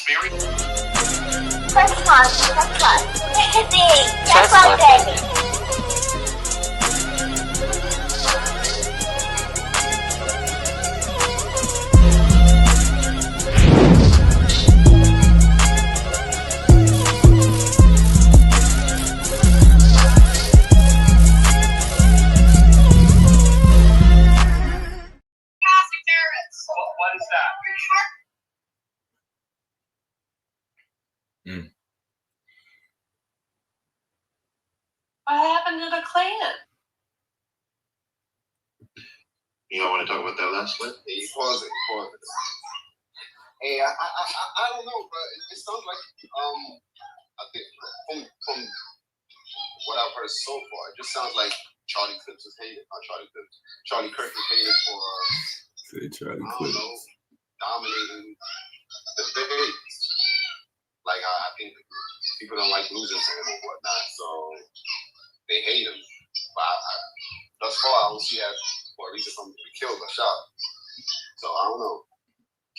That's very. Press pause. Press pause. That's what I'm saying. What is that? What happened to the Klan? You don't want to talk about that last clip? Hey, pause it. Hey, I don't know, but it sounds like I think from what I've heard so far, it just sounds like Charlie Kirk is hated. Charlie Kirk is hated for dominating the debate. Like I think people don't like losing to him and whatnot, so they hate him. But thus far, I don't see that for a reason for him to be killed or shot. So I don't know.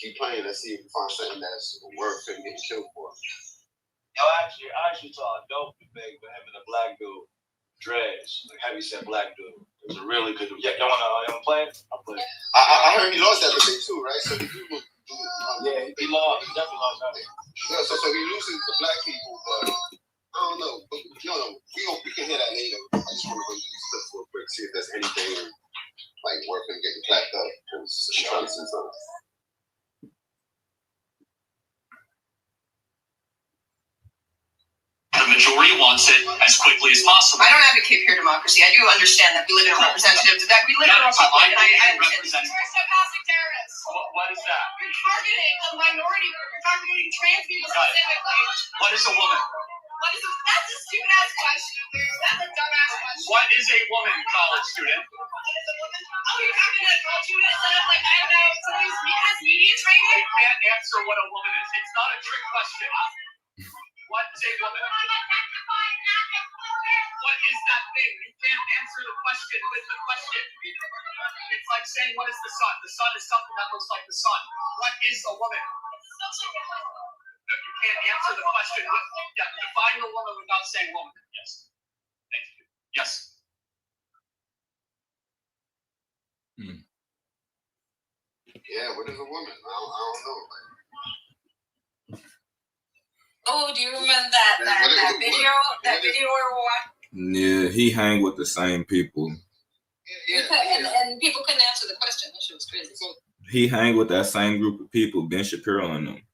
Keep playing. Let's see if we find something that's worth him getting killed for. I actually saw a dope debate with him and a black dude, Dreads, like heavy set black dude. It was a really good debate. Yeah, you wanna play it? I'll play it. I heard he lost that debate too, right? So he lost. Yeah, he lost. He definitely lost that. Yeah, so he loses to black people, but I don't know. But we can hear that later. I just want to go through these clips real quick, see if there's anything like worth him getting clapped up. Because I'm trying to see something. The majority wants it as quickly as possible. I don't advocate pure democracy. I do understand that we live in a representative, that we live in a republic, and I understand. You're a stochastic terrorist. What is that? You're targeting a minority group. You're targeting trans people specifically. What is a woman? That's a stupid ass question. That's a dumbass question. What is a woman, college student? What is a woman? Oh, you're having a girl 2 minutes instead of like, I don't know, somebody who has media training? You can't answer what a woman is. It's not a trick question. What is a woman? What is that thing? You can't answer the question with the question. It's like saying, what is the sun? The sun is something that looks like the sun. What is a woman? You can't answer the question with, define a woman without saying woman. Yes. Thank you. Yes. Yeah, what is a woman? I don't know. Oh, do you remember that video? That video or what? Yeah, he hang with the same people. And people couldn't answer the question. That shit was crazy. He hang with that same group of people, Ben Shapiro and them.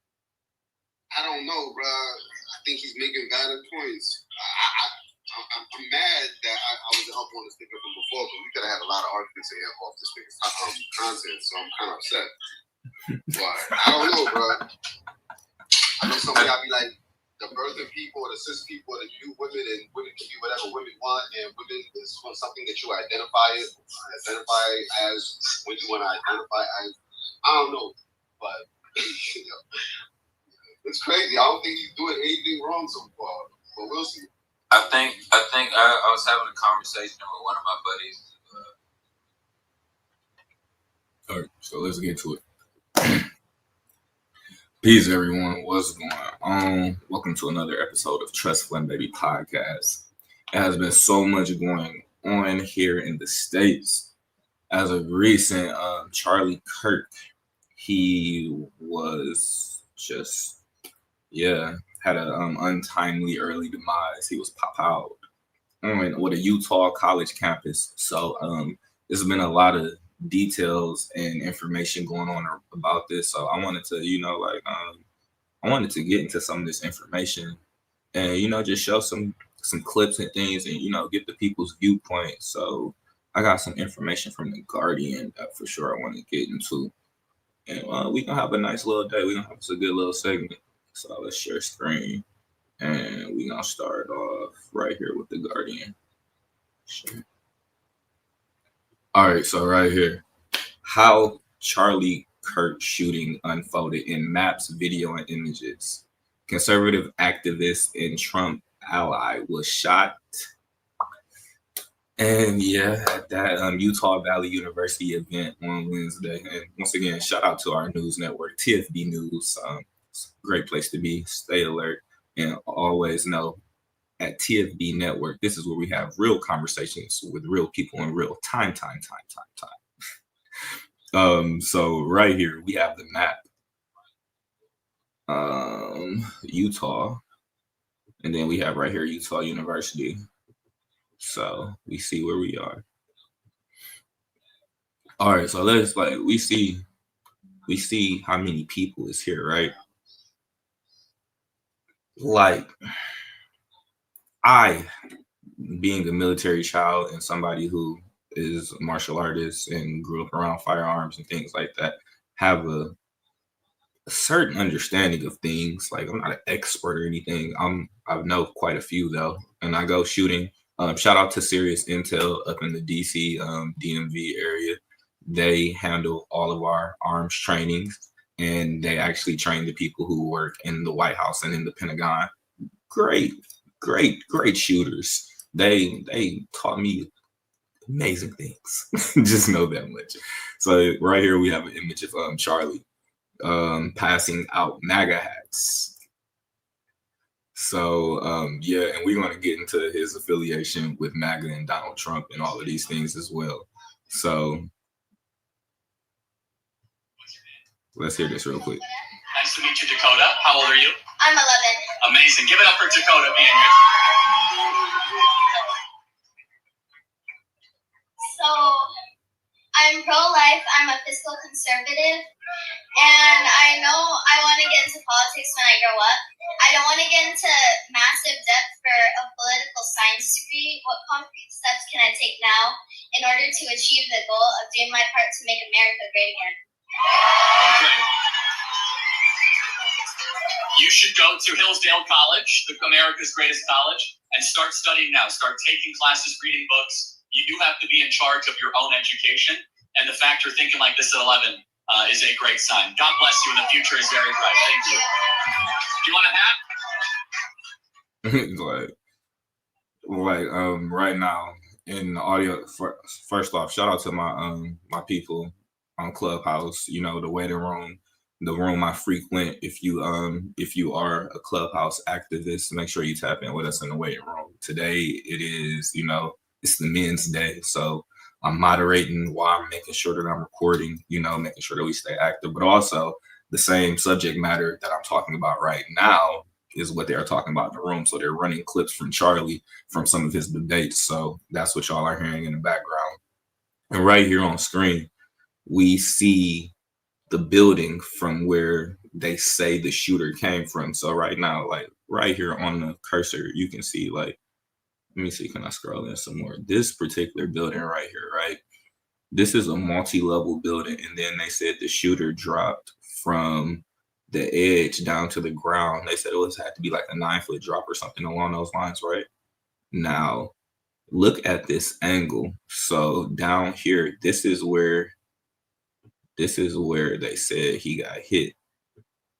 I don't know, bro. I think he's making valid points. I'm mad that I was up on this nigga from before, but we could have had a lot of arguments here off this nigga's content, so I'm kind of upset. But I don't know, bro. I know somebody I'll be like, the birthing people, or the cis people, the new women, and women can be whatever women want, and women is something that you identify as when you want to identify as. I don't know, but it's crazy. I don't think he's doing anything wrong so far, but we'll see. I think I was having a conversation with one of my buddies. All right, so let's get to it. Peace, everyone. What's going on? Welcome to another episode of Trust Fund Baby Podcast. It has been so much going on here in the States. As of recent, Charlie Kirk, he was just, had an untimely early demise. He was pop out with a Utah college campus. So there's been a lot of details and information going on about this. So I wanted to, I wanted to get into some of this information and, just show some clips and things and, get the people's viewpoint. So I got some information from The Guardian that for sure I want to get into. And we're going to have a nice little day. We're going to have a good little segment. So let's share screen. And we're going to start off right here with The Guardian. Sure. All right, so right here. How Charlie Kirk shooting unfolded in maps, video, and images. Conservative activist and Trump ally was shot. And at that Utah Valley University event on Wednesday. And once again, shout out to our news network, TFB News. Clubhouse. Great place to be. Stay alert and always know at TFB Network, this is where we have real conversations with real people in real time. So right here we have the map. Utah, and then we have right here Utah University. So we see where we are. All right, so let's we see how many people is here, right? Like, I, being a military child and somebody who is a martial artist and grew up around firearms and things like that, have a certain understanding of things. Like, I'm not an expert or anything. I know quite a few though, and I go shooting. Shout out to Serious Intel up in the DC DMV area. They handle all of our arms trainings, and they actually train the people who work in the White House and in the Pentagon. Great shooters. They taught me amazing things. Just know that much. So right here we have an image of Charlie passing out MAGA hats. So yeah, and we're going to get into his affiliation with MAGA and Donald Trump and all of these things as well. So let's hear this real quick. Nice to meet you, Dakota. How old are you? I'm 11. Amazing. Give it up for Dakota being here. So, I'm pro-life. I'm a fiscal conservative. And I know I want to get into politics when I grow up. I don't want to get into massive depth for a political science degree. What concrete steps can I take now in order to achieve the goal of doing my part to make America great again? Okay. You should go to Hillsdale College, America's greatest college, and start studying now. Start taking classes, reading books. You do have to be in charge of your own education. And the fact you're thinking like this at 11 is a great sign. God bless you, and the future is very bright. Thank you. Do you want a hat? Right now in the audio. First off, shout out to my my people on Clubhouse. You know, the waiting room, the room I frequent. If you are a Clubhouse activist, make sure you tap in with us in the waiting room. Today it is, it's the men's day, so I'm moderating while I'm making sure that I'm recording, making sure that we stay active, but also the same subject matter that I'm talking about right now is what they're talking about in the room. So they're running clips from Charlie from some of his debates. So that's what y'all are hearing in the background. And right here on screen, we see the building from where they say the shooter came from. So right now, right here on the cursor, you can see let me see, can I scroll in some more? This particular building right here, right? This is a multi-level building. And then they said the shooter dropped from the edge down to the ground. They said it had to be like a 9-foot drop or something along those lines, right? Now, look at this angle. So down here, this is where they said he got hit.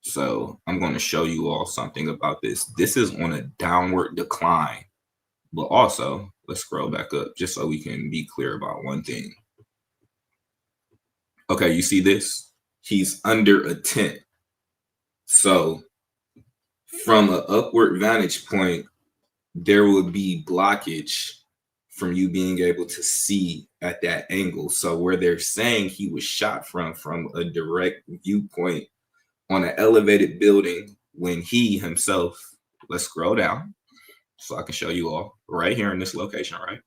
So I'm going to show you all something about this. This is on a downward decline. But also, let's scroll back up just so we can be clear about one thing. Okay, you see this? He's under a tent. So from an upward vantage point, there will be blockage from you being able to see at that angle. So where they're saying he was shot from a direct viewpoint on an elevated building, when he himself, let's scroll down so I can show you all right here in this location, right?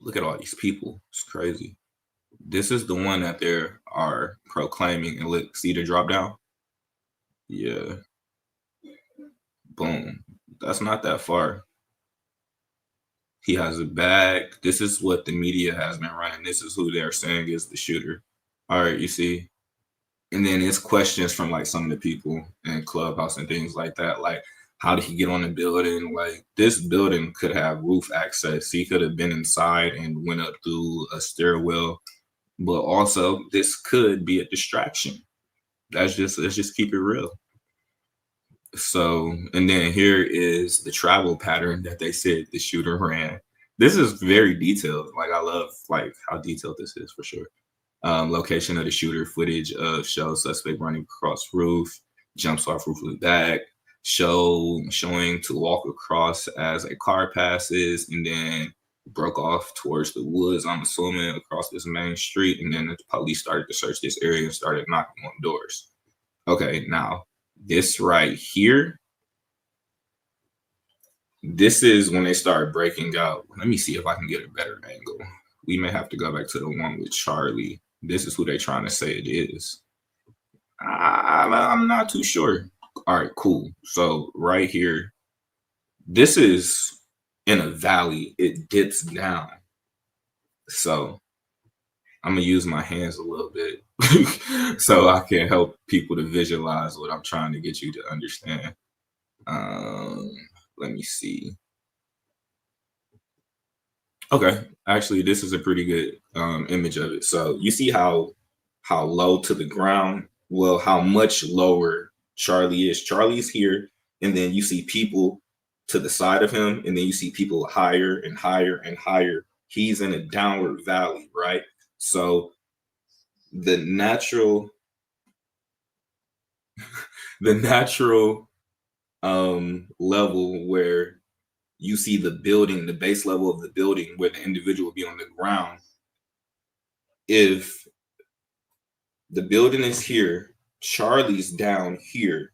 Look at all these people. It's crazy. This is the one that they are proclaiming. And look, see the drop down? Yeah. Boom. That's not that far. He has a bag. This is what the media has been running. This is who they're saying is the shooter. All right, you see? And then it's questions from some of the people in Clubhouse and things like that. Like, how did he get on the building? Like, this building could have roof access. He could have been inside and went up through a stairwell. But also, this could be a distraction. Let's just keep it real. So, and then here is the travel pattern that they said the shooter ran. This is very detailed. I love how detailed this is for sure. Location of the shooter, footage of shows suspect running across roof, jumps off roof with bag, showing to walk across as a car passes, and then broke off towards the woods, I'm assuming, across this main street, and then the police started to search this area and started knocking on doors. Okay, now this right here, this is when they start breaking out. Let me see if I can get a better angle. We may have to go back to the one with Charlie. This is who they're trying to say it is. I'm not too sure. All right, cool. So right here, this is in a valley. It dips down. So I'm going to use my hands a little bit so I can help people to visualize what I'm trying to get you to understand. Let me see. Okay, actually, this is a pretty good image of it. So you see how low to the ground, well, how much lower Charlie is. Charlie's here, and then you see people to the side of him, and then you see people higher and higher and higher. He's in a downward valley, right? So the natural level where you see the building, the base level of the building where the individual will be on the ground. If the building is here, Charlie's down here,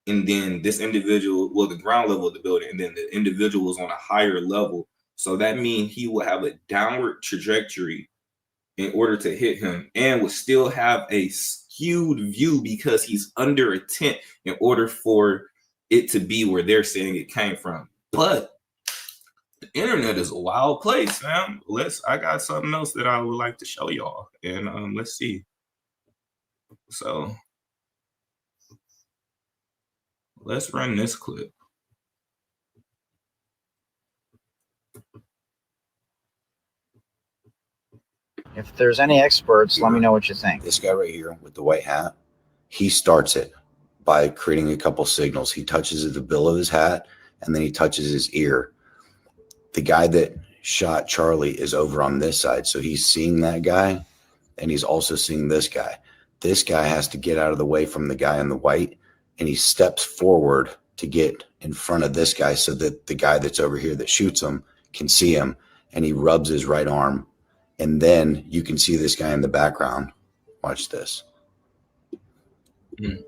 and then this individual, well, the ground level of the building, and then the individual is on a higher level. So that means he will have a downward trajectory in order to hit him, and will still have a skewed view because he's under a tent in order for it to be where they're saying it came from. But the internet is a wild place, fam. I got something else that I would like to show y'all, and let's see. So let's run this clip. If there's any experts, let me know what you think. This guy right here with the white hat, he starts it by creating a couple signals. He touches the bill of his hat, and then he touches his ear. The guy that shot Charlie is over on this side, so he's seeing that guy, and he's also seeing this guy. This guy has to get out of the way from the guy in the white, and he steps forward to get in front of this guy so that the guy that's over here that shoots him can see him, and he rubs his right arm. And then you can see this guy in the background. Watch this. Do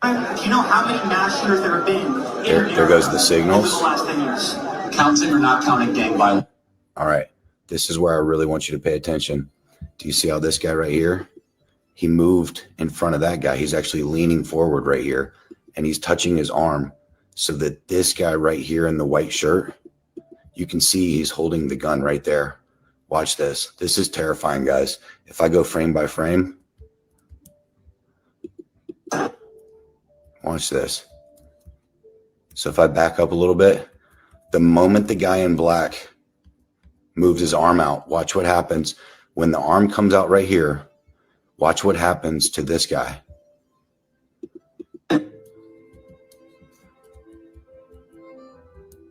you know how many mass shooters there have been? There goes the signals. Over the last 10 years. Counting or not counting gang violence. All right. This is where I really want you to pay attention. Do you see how this guy right here? He moved in front of that guy. He's actually leaning forward right here, and he's touching his arm so that this guy right here in the white shirt, you can see he's holding the gun right there. Watch this. This is terrifying, guys. If I go frame by frame, watch this. So if I back up a little bit, the moment the guy in black moves his arm out, watch what happens. When the arm comes out right here, watch what happens to this guy.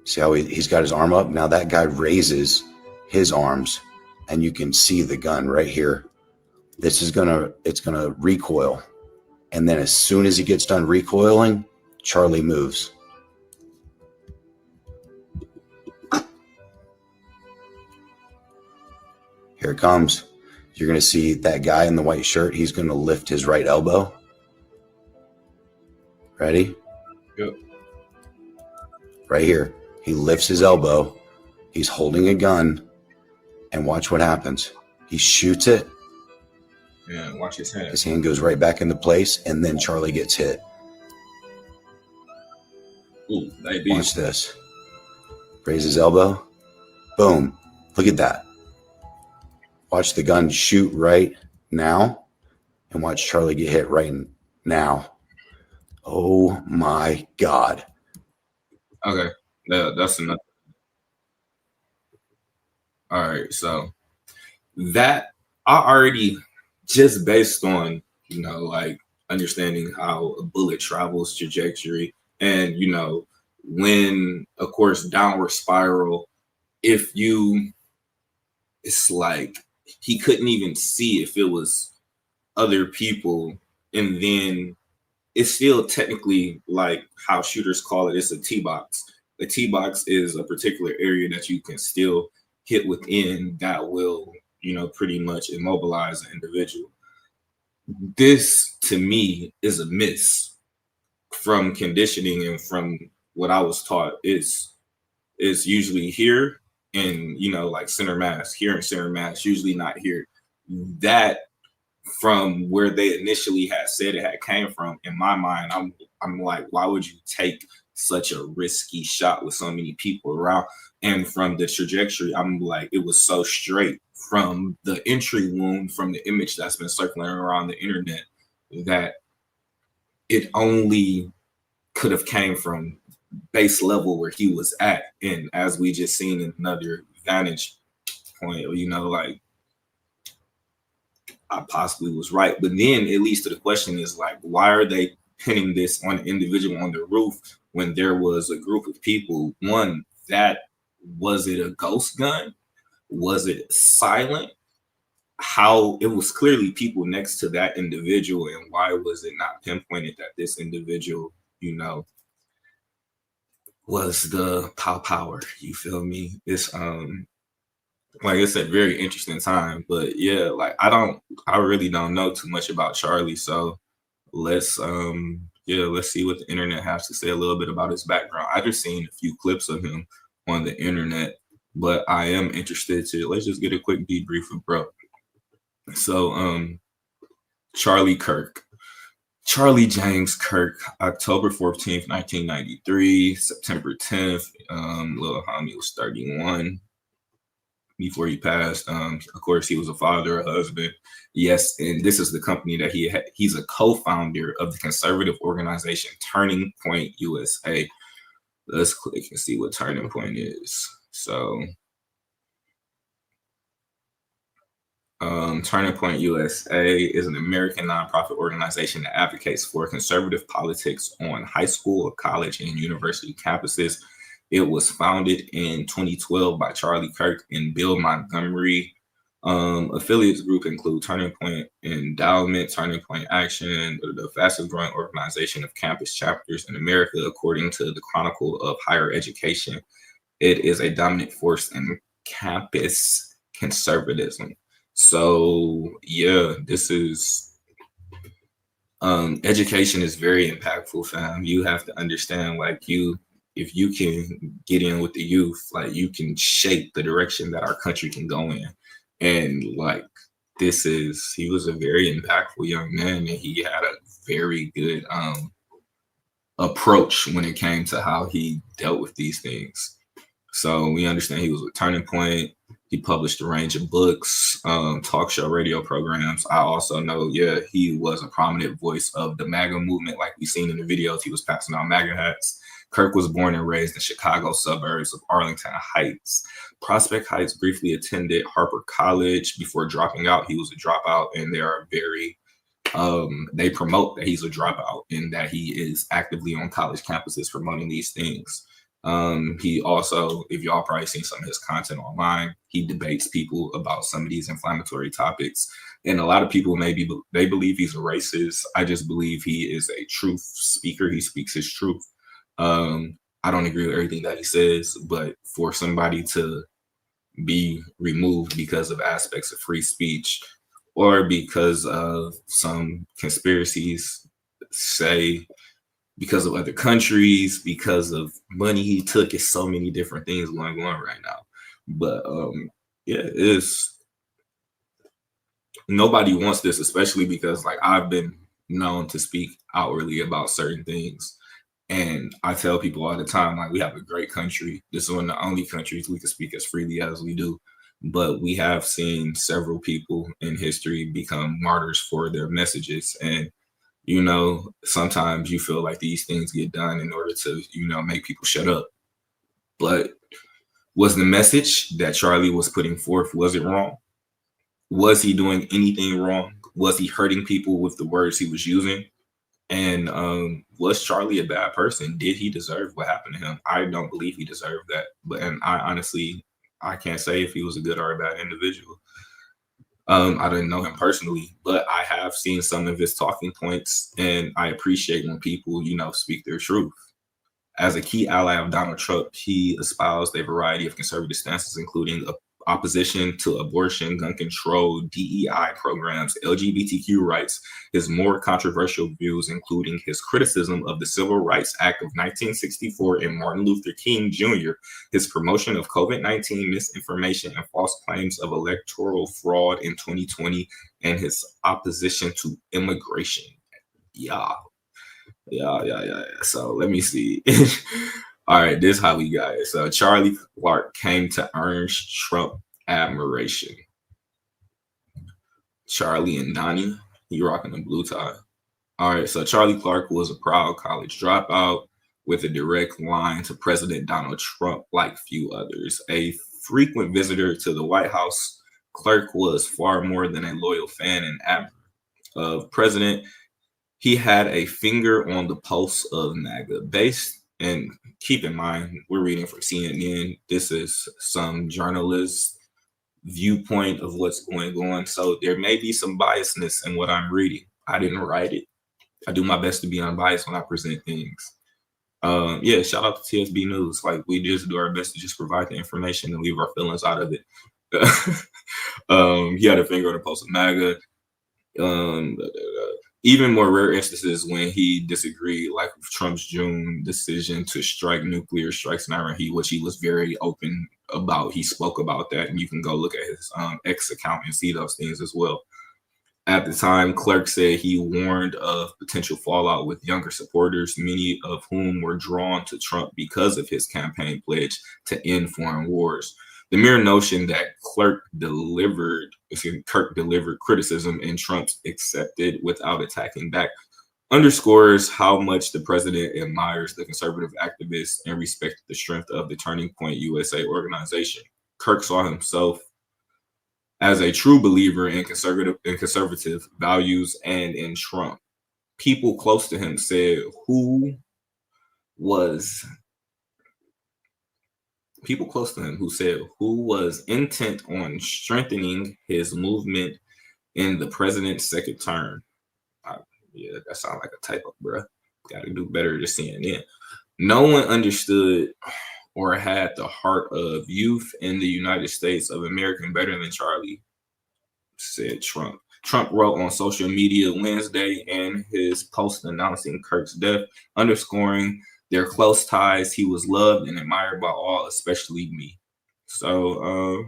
See how he's got his arm up? Now that guy raises his arms, and you can see the gun right here. It's gonna recoil. And then as soon as he gets done recoiling, Charlie moves. Here it comes. You're going to see that guy in the white shirt. He's going to lift his right elbow. Ready? Yep. Right here. He lifts his elbow. He's holding a gun. And watch what happens. He shoots it. Yeah, watch his hand. His hand goes right back into place, and then Charlie gets hit. Ooh, watch this. Raise his elbow. Boom. Look at that. Watch the gun shoot right now, and watch Charlie get hit right now. Oh my God. Okay, that's enough. All right, so that I already, just based on, like understanding how a bullet travels trajectory, and, when, of course, downward spiral, it's like he couldn't even see if it was other people. And then it's still technically like how shooters call it, it's a T box. A T box is a particular area that you can still hit within that will, pretty much immobilize an individual. This to me is a miss from conditioning and from what I was taught. Is usually here and like center mass, here and center mass, usually not here. That from where they initially had said it had came from, in my mind, I'm like, why would you take such a risky shot with so many people around? And from the trajectory, I'm like, it was so straight from the entry wound, from the image that's been circulating around the internet, that it only could have came from base level where he was at. And as we just seen in another vantage point, like, I possibly was right. But then it leads to the question is like, why are they pinning this on an individual on the roof when there was a group of people? One, was it a ghost gun? Was it silent? How it was clearly people next to that individual, and why was it not pinpointed that this individual, was the power? You feel me? It's like I said, very interesting time. But yeah, like I really don't know too much about Charlie. So let's see what the internet has to say a little bit about his background. I just seen a few clips of him on the internet, but I am interested let's just get a quick debrief of bro. So Charlie Kirk. Charlie James Kirk, October 14th, 1993, September 10th, little homie was 31 before he passed. Of course, he was a father, a husband. Yes, and this is the company that he's a co-founder of the conservative organization Turning Point USA. Let's click and see what Turning Point is. So Turning Point USA is an American nonprofit organization that advocates for conservative politics on high school, college, and university campuses. It was founded in 2012 by Charlie Kirk and Bill Montgomery. Affiliates group include Turning Point Endowment, Turning Point Action, the fastest growing organization of campus chapters in America, according to the Chronicle of Higher Education. It is a dominant force in campus conservatism. So yeah, this is education is very impactful, fam. You have to understand, like, if you can get in with the youth, like, you can shape the direction that our country can go in. And like, he was a very impactful young man, and he had a very good approach when it came to how he dealt with these things. So we understand he was a Turning Point. He published a range of books, talk show, radio programs. I also know, he was a prominent voice of the MAGA movement, like we seen in the videos. He was passing out MAGA hats. Kirk was born and raised in Chicago suburbs of Arlington Heights. Prospect Heights, briefly attended Harper College before dropping out. He was a dropout, and they are they promote that he's a dropout and that he is actively on college campuses promoting these things. He also, if y'all probably seen some of his content online, he debates people about some of these inflammatory topics. And a lot of people they believe he's a racist. I just believe he is a truth speaker. He speaks his truth. I don't agree with everything that he says, but for somebody to be removed because of aspects of free speech or because of some conspiracies, say because of other countries, because of money he took, it's so many different things going on right now. But nobody wants this, especially because, like, I've been known to speak outwardly about certain things. And I tell people all the time, like, we have a great country. This is one of the only countries we can speak as freely as we do. But we have seen several people in history become martyrs for their messages. And, sometimes you feel like these things get done in order to, make people shut up. But was the message that Charlie was putting forth, was it wrong? Was he doing anything wrong? Was he hurting people with the words he was using? And was Charlie a bad person? Did he deserve what happened to him? I don't believe he deserved that. I honestly can't say if he was a good or a bad individual. I didn't know him personally, but I have seen some of his talking points, and I appreciate when people, speak their truth. As a key ally of Donald Trump, he espoused a variety of conservative stances, including opposition to abortion, gun control, DEI programs, LGBTQ rights. His more controversial views, including his criticism of the Civil Rights Act of 1964 and Martin Luther King Jr., his promotion of COVID-19 misinformation and false claims of electoral fraud in 2020, and his opposition to immigration. Yeah. So let me see. All right, this is how we got it. So Charlie Kirk came to earn Trump admiration. Charlie and Donnie, he rocking the blue tie. All right, so Charlie Kirk was a proud college dropout with a direct line to President Donald Trump, like few others. A frequent visitor to the White House, Kirk was far more than a loyal fan and admirer of President. He had a finger on the pulse of MAGA base. And keep in mind, we're reading from CNN. This is some journalist viewpoint of what's going on. So there may be some biasness in what I'm reading. I didn't write it. I do my best to be unbiased when I present things. Shout out to TSB News. Like, we just do our best to just provide the information and leave our feelings out of it. He had a finger on the pulse of MAGA. Even more rare instances when he disagreed, like with Trump's June decision to strike nuclear strikes in Iran, which he was very open about. He spoke about that, and you can go look at his X account and see those things as well. At the time, Kirk said he warned of potential fallout with younger supporters, many of whom were drawn to Trump because of his campaign pledge to end foreign wars. The mere notion that Kirk delivered criticism and Trump accepted without attacking back underscores how much the president admires the conservative activists and respects the strength of the Turning Point USA organization. Kirk saw himself as a true believer in conservative values and in Trump. People close to him said who was intent on strengthening his movement in the president's second term. That sounds like a typo, bro. Got to do better to CNN. No one understood or had the heart of youth in the United States of America better than Charlie, said Trump. Trump wrote on social media Wednesday in his post announcing Kirk's death, underscoring their close ties. He was loved and admired by all, especially me. So,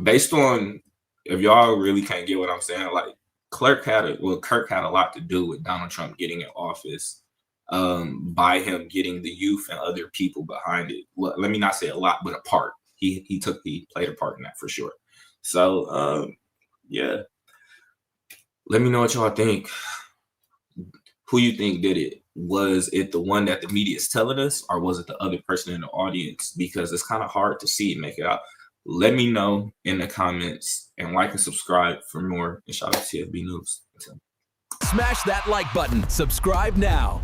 based on, if y'all really can't get what I'm saying, like Kirk had a lot to do with Donald Trump getting in office, by him getting the youth and other people behind it. Well, let me not say a lot, but a part. He played a part in that for sure. So, let me know what y'all think. Who you think did it? Was it the one that the media is telling us, or was it the other person in the audience? Because it's kind of hard to see and make it out. Let me know in the comments, and like and subscribe for more. And shout out to TFB News. Smash that like button. Subscribe now.